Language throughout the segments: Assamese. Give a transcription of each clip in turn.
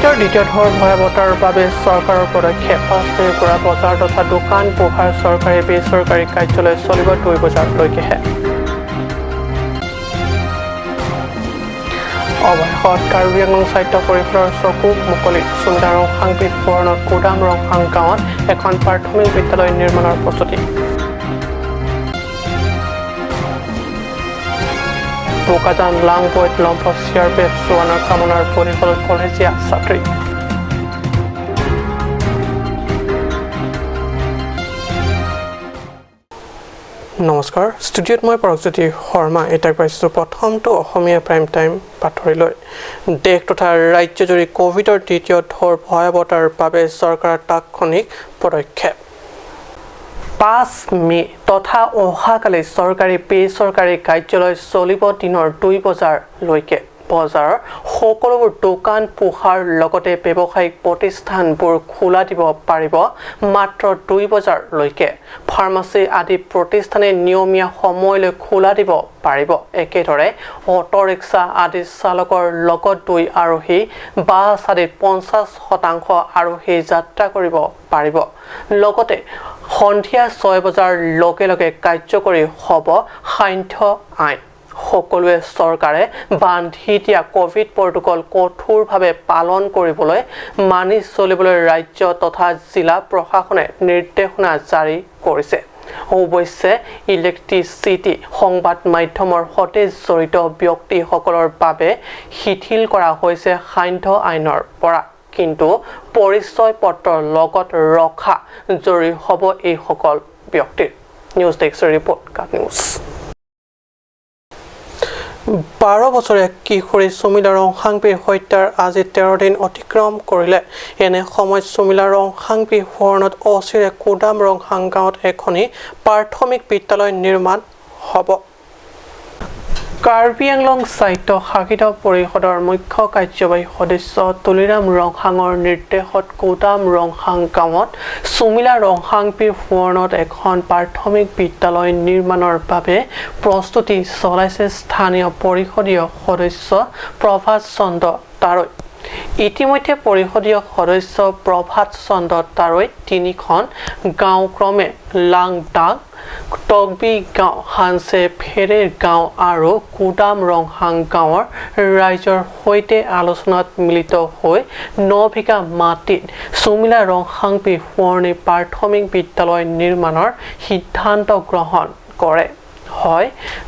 কোভিডৰ দ্বিতীয় ঢৌৰ ভয়াৱহতাৰ বাবে চৰকাৰৰ পদক্ষেপ 5 মে'ৰ পৰা বজাৰ তথা দোকান পোহাৰ চৰকাৰী বেচৰকাৰী কাৰ্যালয় চলিব 2 বজালৈকেহে। অৱশেষত কাৰ্বি আংলং সাহিত্য পৰিষদৰ চকু মুকলি চুমিলা ৰংহাং বিস্ফোৰণত কুদাম ৰংহাং গাঁৱত এখন প্ৰাথমিক বিদ্যালয় নিৰ্মাণৰ প্ৰস্তুতি। বোকাজান লাংবৈত লম্ফ চিআৰপিএফ জোৱানৰ কামনাৰ বলি হ'ল কলেজীয়া ছাত্ৰী। নমস্কাৰ, ষ্টুডিঅ'ত মই পৰকজ্যোতি শৰ্মা। এতিয়া পাইছোঁ প্ৰথমটো অসমীয়া প্ৰাইম টাইম বাতৰিলৈ। দেশ তথা ৰাজ্যজুৰি কোভিডৰ দ্বিতীয় ঢৌৰ ভয়াৱহতাৰ বাবে চৰকাৰৰ তাৎক্ষণিক পদক্ষেপ। 5 মে' তথা অহাকালি চৰকাৰী বেচৰকাৰী কাৰ্যালয় চলিব দিনৰ 2 বজালৈকে। বজাৰৰ সকলোবোৰ দোকান পোহাৰ লগতে ব্যৱসায়িক প্ৰতিষ্ঠানবোৰ খোলা দিব পাৰিব মাত্ৰ 2 বজালৈকে। ফাৰ্মাচী আদি প্ৰতিষ্ঠানে নিয়মীয়া সময়লৈ খোলা দিব পাৰিব। একেদৰে অটোৰিক্সা আদি চালকৰ লগত 2 আৰোহী বাছ আদিত 50% আৰোহী যাত্ৰা কৰিব পাৰিব। লগতে সন্ধিয়া 6 বজাৰ লগে লগে কাৰ্যকৰী হ'ব সান্ধ্য আইন। সকলোৱে চৰকাৰে বান্ধি দিয়া কোভিড প্ৰটোকল কঠোৰভাৱে পালন কৰিবলৈ মানি চলিবলৈ ৰাজ্য তথা জিলা প্ৰশাসনে নিৰ্দেশনা জাৰি কৰিছে। অৱশ্যে ইলেক্ট্ৰিচিটি সংবাদ মাধ্যমৰ সৈতে জড়িত ব্যক্তিসকলৰ বাবে শিথিল কৰা হৈছে সান্ধ্য আইনৰ পৰা, কিন্তু পৰিচয় পত্ৰৰ লগত ৰখা জৰুৰী হ'ব এইসকল ব্যক্তিৰ। নিউজ ডেস্কৰ ৰিপৰ্ট কাট নিউজ। 12 বছৰীয়া কিশোৰী চুমিলা ৰংহাংপীৰ হত্যাৰ আজি 13 দিন অতিক্ৰম কৰিলে। এনে সময়ত চুমিলা ৰংহাংপীৰ বিস্ফোৰণত অচিৰে কুদাম ৰংহাং গাঁৱত এখনি প্ৰাথমিক বিদ্যালয় নিৰ্মাণ হ'ব। কাৰ্বি আংলং সাহিত্য শাসিত পৰিষদৰ মুখ্য কাৰ্যবাহী সদস্য তুলিৰাম ৰংহাঙৰ নিৰ্দেশত কুদাম ৰংহাং গাঁৱত চুমিলা ৰংহাংপীৰ বিস্ফোৰণত এখন প্ৰাথমিক বিদ্যালয় নিৰ্মাণৰ বাবে প্ৰস্তুতি চলাইছে স্থানীয় পৰিষদীয় সদস্য প্ৰভাত চন্দ্ৰ তাৰৈ। ইতিমধ্যে পৰিষদীয় সদস্য প্ৰভাত চন্দ্ৰ তাৰৈ 3খন গাঁও ক্ৰমে লাংডাং, টকবি গাঁও, হানছে ফেৰেৰ গাঁও আৰু কুদাম ৰংহাং গাঁৱৰ ৰাইজৰ সৈতে আলোচনাত মিলিত হৈ 9 বিঘা মাটিত চুমিলা ৰংহাংপীৰ বিস্ফোৰণী প্ৰাথমিক বিদ্যালয় নিৰ্মাণৰ সিদ্ধান্ত গ্ৰহণ কৰে। হয়,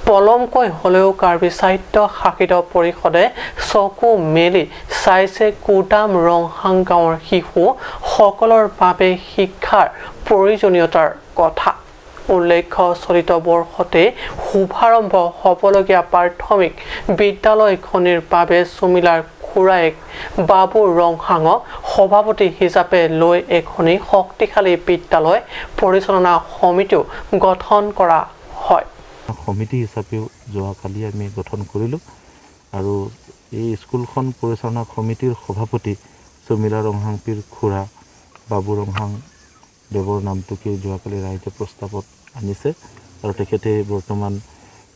পলমকৈ হ'লেও কাৰ্বি সাহিত্য শাসিত পৰিষদে চকু মেলি চাইছে কুদাম ৰংহাং গাঁৱৰ শিশুসকলৰ বাবে শিক্ষাৰ প্ৰয়োজনীয়তাৰ কথা। উল্লেখ্য, চলিত বৰ্ষতে শুভাৰম্ভ হ'বলগীয়া প্ৰাথমিক বিদ্যালয়খনিৰ বাবে চুমিলাৰ খুৰায়েক বাবু ৰংহাঙক সভাপতি হিচাপে লৈ এখনি শক্তিশালী বিদ্যালয় পৰিচালনা সমিতিও গঠন কৰা হয়। সমিতি হিচাপেও যোৱাকালি আমি গঠন কৰিলোঁ আৰু এই স্কুলখন পৰিচালনা সমিতিৰ সভাপতি চুমিলা ৰংহাংপীৰ খুৰা বাবু ৰংহাং দেৱৰ নামটোকে যোৱাকালি ৰাইজে প্ৰস্তাৱত আনিছে আৰু তেখেতে বৰ্তমান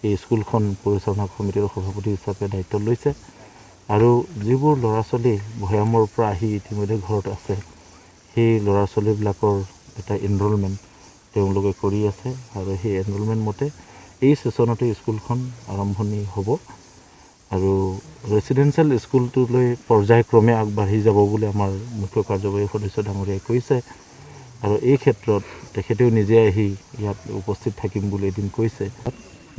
এই স্কুলখন পৰিচালনা সমিতিৰ সভাপতি হিচাপে দায়িত্ব লৈছে। আৰু যিবোৰ ল'ৰা ছোৱালী ভৈয়ামৰ পৰা আহি ইতিমধ্যে ঘৰত আছে, সেই ল'ৰা ছোৱালীবিলাকৰ এটা এনৰলমেণ্ট তেওঁলোকে কৰি আছে আৰু সেই এনৰলমেণ্ট মতে এই ছেশ্যনতে স্কুলখন আৰম্ভণি হ'ব আৰু ৰেচিডেঞ্চিয়েল স্কুলটোলৈ পৰ্যায়ক্ৰমে আগবাঢ়ি যাব বুলি আমাৰ মুখ্য কাৰ্যবাহী সদস্য ডাঙৰীয়াই কৈছে। আৰু এই ক্ষেত্ৰত তেখেতেও নিজে আহি ইয়াত উপস্থিত থাকিম বুলি এদিন কৈছে।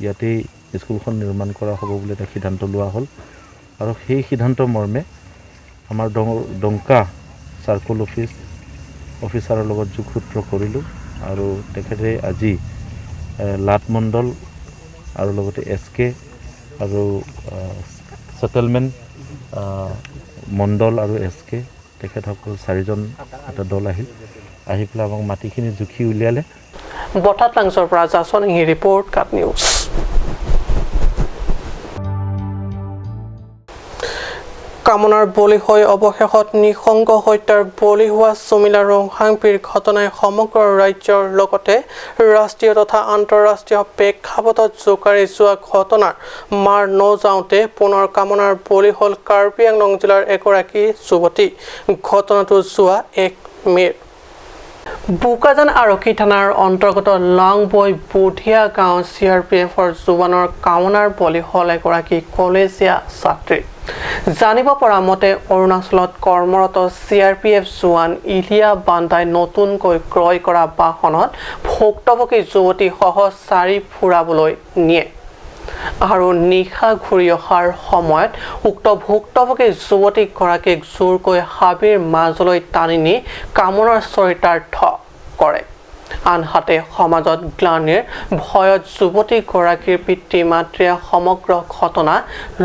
ইয়াতেই স্কুলখন নিৰ্মাণ কৰা হ'ব বুলি এটা সিদ্ধান্ত লোৱা হ'ল আৰু সেই সিদ্ধান্ত মৰ্মে আমাৰ ডংকা চাৰ্কল অফিচাৰৰ লগত যোগসূত্ৰ কৰিলোঁ আৰু তেখেতে আজি লাট মণ্ডল আৰু লগতে SK আৰু সেটেলমেণ্ট মণ্ডল আৰু SK তেখেতসকল 4জন এটা দল আহি পেলাই আমাক মাটিখিনি জুখি উলিয়ালে। বটাত লাংচৰ পৰা জাছনিং ৰিপৰ্ট কাট নিউজ। কামনাৰ বলি হৈ অৱশেষত নিঃসংগ হত্যাৰ বলি হোৱা চুমিলা ৰংহাংপিৰ ঘটনাই সমগ্ৰ ৰাজ্যৰ লগতে ৰাষ্ট্ৰীয় তথা আন্তঃৰাষ্ট্ৰীয় প্ৰেক্ষাপটত জোকাৰি যোৱা ঘটনাৰ মাৰ নযাওঁতে পুনৰ কামনাৰ বলি হ'ল কাৰ্বি আংলং জিলাৰ এগৰাকী যুৱতী। ঘটনাটো যোৱা 1 মে'ৰ বোকাজান আৰক্ষী থানাৰ অন্তৰ্গত লংবৈ বুধিয়া গাঁও CRPFৰ জোৱানৰ কামনাৰ বলি হ'ল এগৰাকী কলেজীয়া ছাত্ৰী। জানিব পৰা মতে অৰুণাচলত কৰ্মৰত CRPF জোৱান ইলিয়া বান্দাই নতুনকৈ ক্ৰয় কৰা বাহনত ভুক্তভোগী যুৱতীসহ 4 ফুৰাবলৈ নিয়ে আৰু নিশা ঘূৰি অহাৰ সময়ত উক্ত ভুক্তভোগী যুৱতীগৰাকীক জোৰকৈ হাবিৰ মাজলৈ টানি নি কামনাৰ চৰিতাৰ্থ কৰে। আনহাতে সমাজত গ্লানিৰ ভয়ত যুৱতীগৰাকীৰ পিতৃ মাতৃয়ে সমগ্ৰ ঘটনা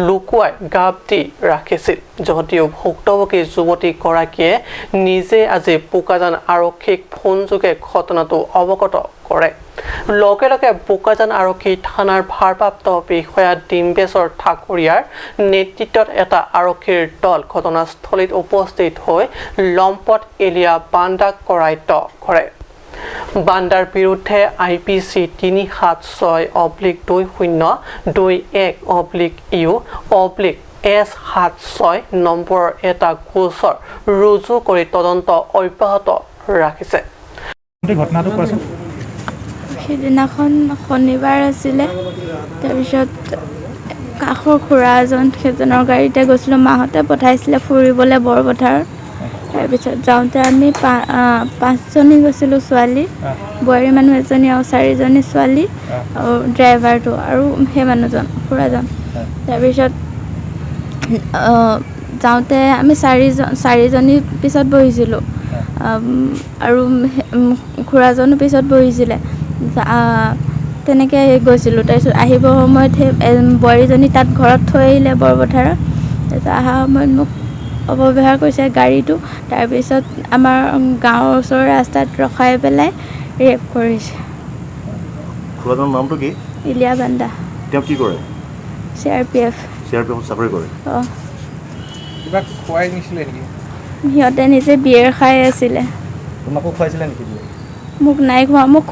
লুকুৱাই গাপ দি ৰাখিছিল। যদিও ভুক্তভোগী যুৱতীগৰাকীয়ে নিজে আজি বোকাজান আৰক্ষীক ফোনযোগে ঘটনাটো অৱগত কৰে। লগে লগে বোকাজান আৰক্ষী থানাৰ ভাৰপ্ৰাপ্ত বিষয়া ডিম্বেশ্বৰ ঠাকুৰীয়াৰ নেতৃত্বত এটা আৰক্ষীৰ দল ঘটনাস্থলীত উপস্থিত হৈ লম্পট ইলিয়া বান্দাক কৰায়ত্ব কৰে। বান্দাৰ বিৰুদ্ধে IPC 376-2021/U/S76 নম্বৰৰ এটা গোচৰ ৰুজু কৰি তদন্ত অব্যাহত ৰাখিছে। ঘটনাটো কোৱাচোন। সেইদিনাখন শনিবাৰ আছিলে, তাৰপিছত কাষৰ খুৰা এজন সেইজনৰ গাড়ীতে গৈছিলোঁ, মাহঁতে পঠাইছিলে ফুৰিবলৈ বৰপথাৰ। তাৰপিছত যাওঁতে আমি 5জনী গৈছিলোঁ ছোৱালী, বোৱাৰী মানুহ এজনী আৰু 4জনী ছোৱালী আৰু ড্ৰাইভাৰটো আৰু সেই মানুহজন খুৰাজন। তাৰপিছত যাওঁতে আমি 4জনী পিছত বহিছিলোঁ আৰু খুৰাজনো পিছত বহিছিলে। তেনেকৈ গৈছিলোঁ। তাৰপিছত আহিবৰ সময়ত সেই বোৱাৰীজনী তাত ঘৰত থৈ আহিলে বৰপথাৰত। তাৰপিছত অহা সময়ত মোক অপব্যৱহাৰ কৰিছে গাড়ীটো। তাৰপিছত আমাৰ গাঁৱৰ ওচৰৰ ৰাস্তাত ৰখাই পেলাই ৰেপ কৰিছে। খুৰাজনৰ নামটো কি? ইলিয়া বান্দা। তেওঁ কি কৰে? CRPF চাকৰি কৰে। অঁ, কিবা খুৱাই নিছিলে নেকি? সিহঁতে নিজে বিয়েৰ খাই আছিলে। তোমাকো খুৱাইছিলে নেকি? মোক নাই খোৱা। মোক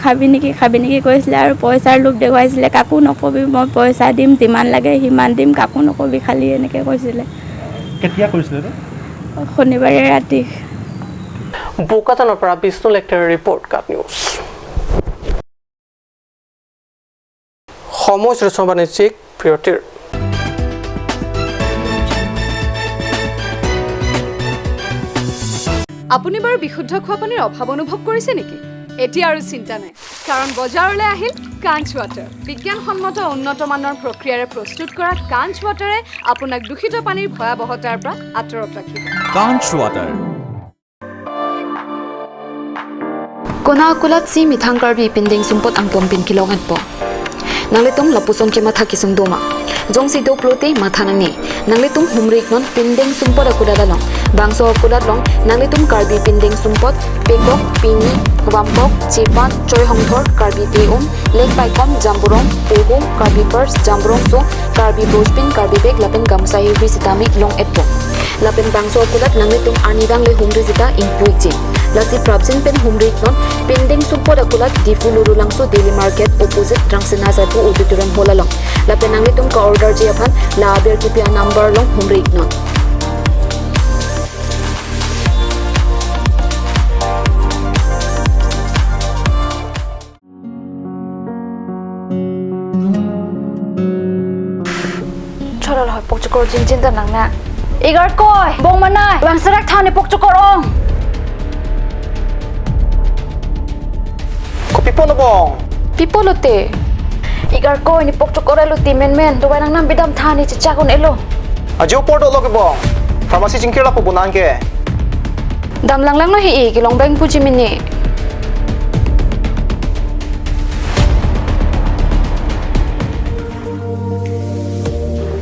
খাবি নেকি কৈছিলে আৰু পইচাৰ লোভ দেখুৱাইছিলে। কাকো নকবি, মই পইচা দিম, যিমান লাগে সিমান দিম, কাকো নকবি খালি, এনেকৈ কৈছিলে। কেতিয়া কৰিছিলে? শনিবাৰে ৰাতি। বোকাজানৰ পৰা বিষ্ণু লেক্টাৰৰ ৰিপৰ্ট, কাট নিউজ। সময় বাণিজ্যিক বিৰতিৰ। আপুনি বাৰু বিশুদ্ধ খোৱা পানীৰ অভাৱ অনুভৱ কৰিছে নেকি? এতিয়া আৰু চিন্তা নাই, কাৰণ বজাৰলৈ আহিল কাঞ্চ ৱাটাৰ। বিজ্ঞানসন্মত উন্নত মানৰ প্ৰক্ৰিয়াৰে প্ৰস্তুত কৰা কাঞ্চ ৱাটাৰে আপোনাক দূষিত পানীৰ ভয়াৱহতাৰ পৰা আঁতৰত ৰাখিব। কাঞ্চ water. Kunakulat si mithang karbi pinding sumpot ang pompin kilongan po. Nangletong lapuson ke matha kisung doma. Jong si do plote mathanani. Nangletong humrik non pinding sumpot akudadalong. Bangso akudatlong nangletong karbi pinding sumpot pekok pini wampok chipan choy hongthor karbi teum lek paikom jamburong pohum karbi pers jamburong so karbi brospin karbi bek lapen gamsai visitami long etpo. Lapen bangso akudat nangletong anidang le humri jita inpuichi. Lasi Prabsin pen humrik non pending support akulat di Fuluru langso Daily Market opposite Drangsena Satu auditorium holalong. La penangli tum ka order je aphan la ber kipia number long humrik non. Choral hoy pokchukor jinjin ta nangna. Igar koy bong manai bang sarak thane pokchukorong. Pipo na bong. Pipo lote. Igar koy ni pokchukor lote men duway nang nam bidam thani chichakon elo. Ajo porto lo ke bong. Pharmacy jingkir la pubunan ke. Dam lang no hi kilong bang puji mini.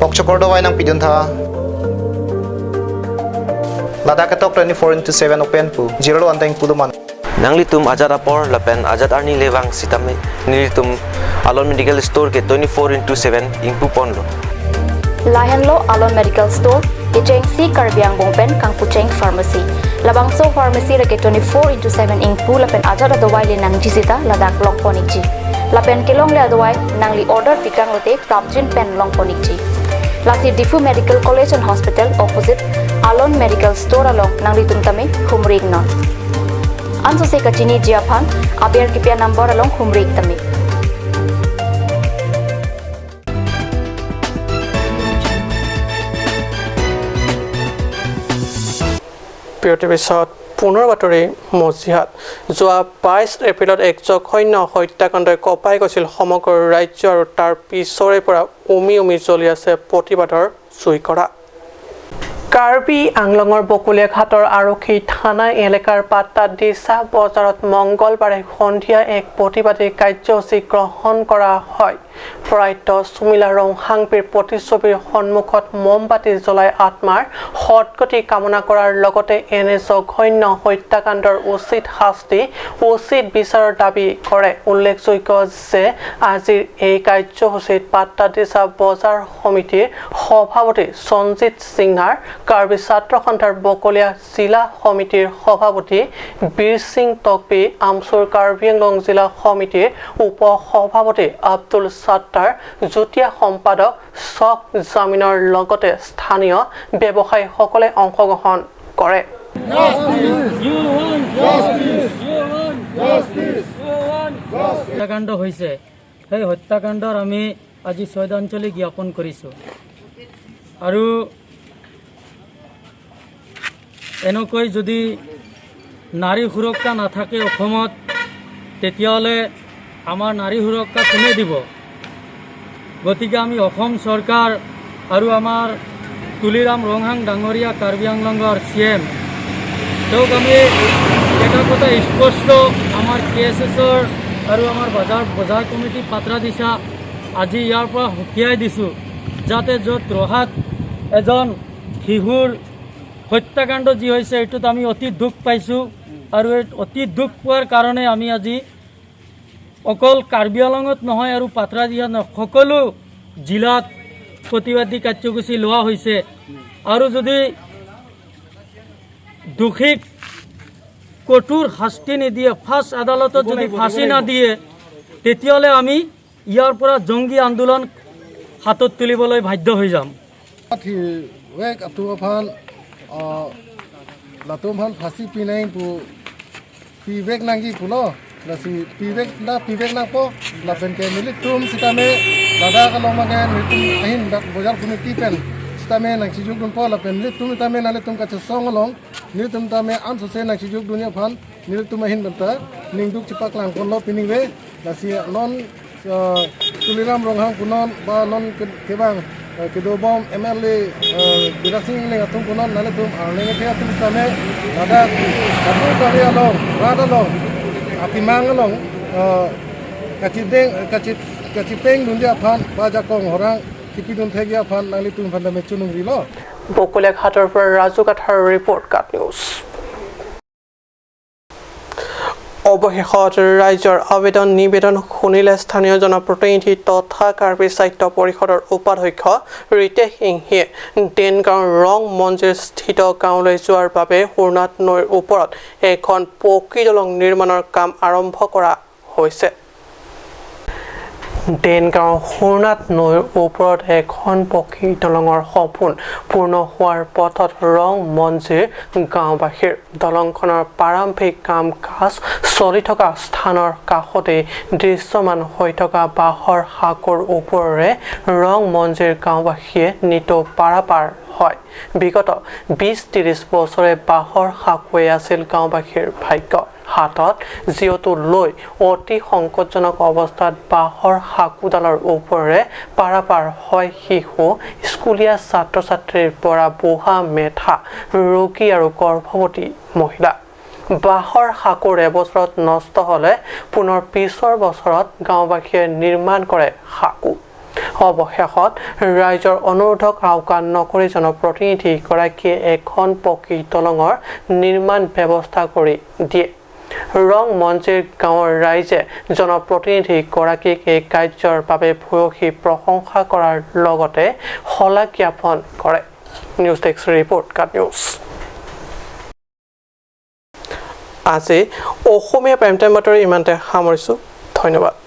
Pokchukor dawai nang pidun tha. Lada ketok 24/7 open pu. Jiro anteng puluman. Nanglitum ajat apor lapen ajat arni lewang sitame nilitum alon medical store ke 24/7 ingpu ponlo. Lahenlo Alon Medical Store Icheng si Karbiang Bongpen Kang Pucheng Pharmacy. Labangso Pharmacy rake 24/7 ing pu lapen ajat adawai le nang jisita ladak long ponikji. Lapen kelong le adawai nang li order pikang lote prapjin pen long ponikji. Lasi Difu Medical College and Hospital opposite Alon Medical Store along nang li tumtame humrig non. Anso se kachini jiaphan aber kipia number along humrig tame. পিছৰ পিছত পুনৰ বাতৰি মজিহাত যোৱা 22 এপ্ৰিলত এক জঘন্য হত্যাকাণ্ডই কঁপাই গৈছিল সমগ্ৰ ৰাজ্য আৰু তাৰ পিছৰে পৰা উমি জ্বলি আছে প্ৰতিবাদৰ জুইকৰা কাৰ্বি আংলঙৰ বকুলীয়া ঘাটৰ আৰক্ষী থানা এলেকাৰ পাত্তা দিছা বজাৰত মঙ্গলবাৰে সন্ধিয়া এক প্ৰতিবাদী কাৰ্যসূচী গ্ৰহণ কৰা হয় প্ৰয়াত সুমিলা ৰংহাংপিৰ প্ৰতিচ্ছবিৰ সন্মুখত মমবাতি জ্বলাই আত্মাৰ সৎগতি কামনা কৰাৰ লগতে এনে জঘন্য হত্যাকাণ্ডৰ উচিত শাস্তি উচিত বিচাৰৰ দাবী কৰে উল্লেখযোগ্য যে আজিৰ এই কাৰ্যসূচীত পাত্তা দিছা বজাৰ সমিতিৰ সভাপতি সঞ্জিত সিংহাৰ কাৰ্বি ছাত্ৰ সন্থাৰ বকলীয়া জিলা সমিতিৰ সভাপতি বীৰ সিং তকবি আমচুৰ কাৰ্বি আংলং জিলা সমিতিৰ উপ সভাপতি আব্দুল সাত্তাৰ জুতীয়া সম্পাদক চক জামিনৰ লগতে স্থানীয় ব্যৱসায়ীসকলে অংশগ্ৰহণ কৰে হত্যাকাণ্ড হৈছে সেই হত্যাকাণ্ডৰ আমি আজি শ্ৰদ্ধাঞ্জলি জ্ঞাপন কৰিছোঁ আৰু এনেকৈ যদি নাৰী সুৰক্ষা নাথাকে অসমত তেতিয়াহ'লে আমাৰ নাৰী সুৰক্ষা কোনে দিব গতিকে আমি অসম চৰকাৰ আৰু আমাৰ তুলিৰাম ৰংহাং ডাঙৰীয়া কাৰ্বি আংলঙৰ CM তেওঁক আমি এটা কথা স্পষ্ট আমাৰ KSSৰ আৰু আমাৰ বজাৰ কমিটি পাত্ৰা দিছা আজি ইয়াৰ পৰা সকীয়াই দিছোঁ যাতে য'ত ৰহাত এজন শিশুৰ হত্যাকাণ্ড যি হৈছে এইটোত আমি অতি দুখ পাইছোঁ আৰু অতি দুখ পোৱাৰ কাৰণে আমি আজি অকল কাৰ্বি আংলঙত নহয় আৰু পাত্ৰা দিয়া সকলো জিলাত প্ৰতিবাদী কাৰ্যসূচী লোৱা হৈছে আৰু যদি দোষীক কঠোৰ শাস্তি নিদিয়ে ফাৰ্ষ্ট আদালতত যদি ফাঁচি নাদিয়ে তেতিয়াহ'লে আমি ইয়াৰ পৰা জংগী আন্দোলন হাতত তুলিবলৈ বাধ্য হৈ যাম Latumhan fasi pinain pu pibek nangi pulo lasi pibek na po lapen ke militum sitame lada kalong magan militum ahin dak bojar komiti pen sitame nang sijuk dun po lapen militum sitame nalitum ka song along militum tame an sose nang sijuk dunia phan militum ahin banta ningduk cipak lang kono piningwe lasi non tuliram ronghang punon ba non kebang kedobom MLA dirasing le atum punon nalitum arlenge ke atum sitame lada atum kari along rada along atimang along kacipeng dunja phan baja kong horang kipidun thegia phan nalitum phanda mechunung rilo বকুলীয়া ঘাটৰ পৰা ৰাজু কাঠাৰ ৰিপৰ্ট কাট নিউজ অৱশেষত ৰাইজৰ আবেদন নিবেদন শুনিলে স্থানীয় জনপ্ৰতিনিধি তথা কাৰ্বি সাহিত্য পৰিষদৰ উপাধ্যক্ষ ৰিতেশ সিংহিয়ে ডেনগাঁৱৰ ৰং মঞ্জিৰ স্থিত গাঁৱলৈ যোৱাৰ বাবে হুৰনাথ নৈৰ ওপৰত এখন পকী দলং নিৰ্মাণৰ কাম আৰম্ভ কৰা হৈছে ডেনগাঁও হুৰনাথ নৈৰ ওপৰত এখন পকী দলঙৰ সপোন পূৰ্ণ হোৱাৰ পথত ৰং মঞ্জিৰ গাঁওবাসীৰ দলংখনৰ প্ৰাৰম্ভিক কাম কাজ চলি থকা স্থানৰ কাষতে দৃশ্যমান হৈ থকা বাঁহৰ সাঁকোৰ ওপৰেৰে ৰং মঞ্জিৰ গাঁওবাসীয়ে নিতৌ পাৰাপাৰ হয় বিগত 20-30 বছৰে বাঁহৰ সাঁকোৱে আছিল গাঁওবাসীৰ ভাগ্য হাতত জিঅটো লৈ অতি সংকটজনক অৱস্থাত বাঁহৰ সাঁকোডালৰ ওপৰেৰে পাৰাপাৰ হয় শিশু স্কুলীয়া ছাত্ৰ ছাত্ৰীৰ পৰা বুঢ়া মেথা ৰোগী আৰু গৰ্ভৱতী মহিলা বাঁহৰ সাঁকোৰ এবছৰত নষ্ট হ'লে পুনৰ পিছৰ বছৰত গাঁওবাসীয়ে নিৰ্মাণ কৰে সাঁকো অৱশেষত ৰাইজৰ অনুৰোধক আওকাণ নকৰি জনপ্ৰতিনিধিগৰাকীয়ে এখন পকী দলঙৰ নিৰ্মাণ ব্যৱস্থা কৰি দিয়ে ৰং মঞ্জিৰ গাঁৱৰ ৰাইজে জনপ্ৰতিনিধিগৰাকীক এই কাৰ্যৰ বাবে ভূয়সী প্ৰশংসা কৰাৰ লগতে শলাগ জ্ঞাপন কৰে নিউজ ডেস্ক ৰিপৰ্ট কাট নিউজ আজি অসমীয়া প্ৰাইম টাইম বাতৰি ইমানতে সামৰিছোঁ ধন্যবাদ